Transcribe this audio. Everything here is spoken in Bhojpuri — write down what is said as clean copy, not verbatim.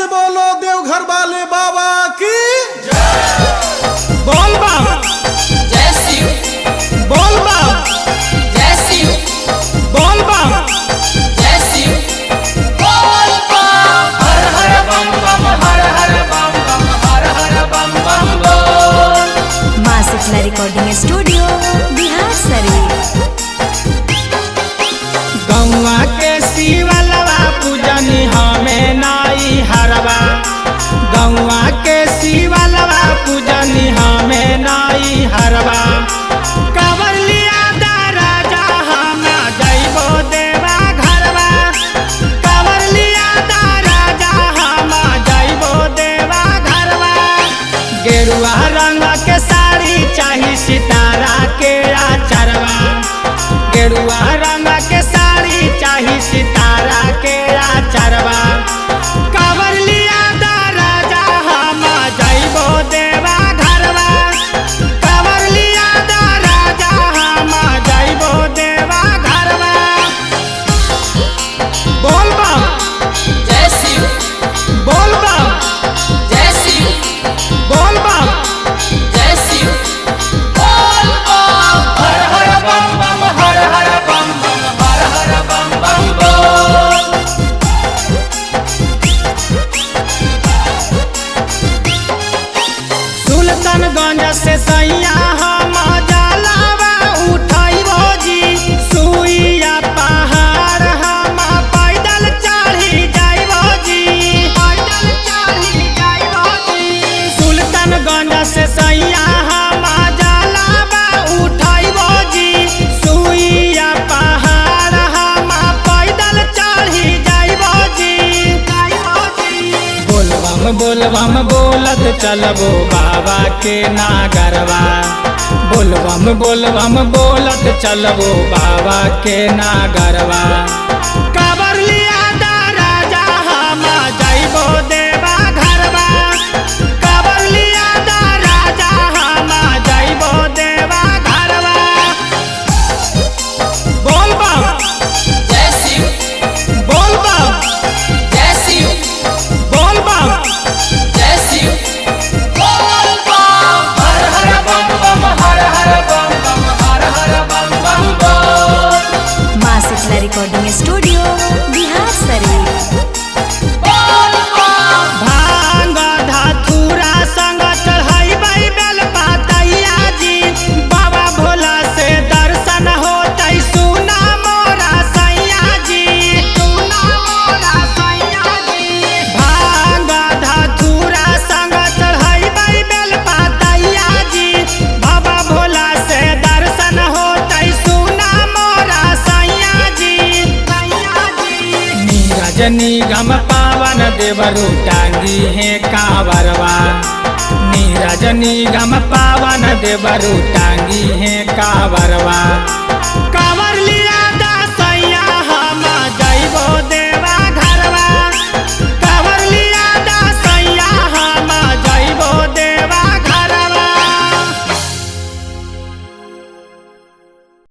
से बोलो देवघर वाले बाबा की बोल बम जय शिव बोल बम जय शिव बोल बम जय शिव बोल बम हर हर बम बम हर हर बम बम हर हर बम बम बोल। माँ शीतला रिकॉर्डिंग स्टूडियो बिहार शरीफ। गौवा के शिवलवा पूजनी हमें नाई हरवा। गौवा के शिवलवा पूजनी हमें नाई हरवा। कांवर लिया दा राजा हम जइबो देवा घरवा। कांवर लिया दा राजा हम जइबो देवा घरवा। गेरुआ रंग के साड़ी चाही सितारा के आचरवा। गेरुआ रंग के साड़ी चाही सितारा के आचरवा। कांवर लिया दा राजा हम जइबो देवा घरवा। कांवर लिया दा राजा हम जइबो देवा घरवा। बोल बम जय शिव बोल बम जय शिव बोल बम जय शिव बोल बम हर हर बम बम हर हर बम बम हर हर बम बम बोल। सुल्तानगंज से सैया हम जलावा उठाइबो जी। सुइया पहाड़ हम पैदल चढ़ी जाइबो जी। पैदल चढ़ी जाइबो जी। सुल्तानगंज से सैया हम जलावा उठाइबो जी। सुइया पहाड़ हम पैदल चढ़ी जाइबो जी। बोलबम बोलत चलबो बाबा के नागरवा। बोलबम बोलत चलबो बाबा के नागरवा। कांवर लिया दा राजा हम जइबो देवा घरवा। कांवर लिया दा राजा हम जइबो देवा घरवा। बोल बम जय शिव बोल बम जय शिव बोल बम जय शिव बोल बम हर हर बम बम हर हर बम बम हर हर बम बम बोल। माँ शीतला रिकॉर्डिंग स्टूडियो बिहार शरीफ। बोल बम भांग धतूरा संग चढ़ाई बेल पातैया जी। बाबा भोला से दर्शन होतै सुना मोरा सैया जी। सुना मोरा सैया जी। भांग धतूरा संग चढ़ाई बेल पातैया जी। बाबा भोला से दर्शन होतै सुना मोरा सैया जी। नीरज निगम पावन देवरु टांगी है कांवरवा। नीरज निगम पावन देवरु टांगी है कांवरवा।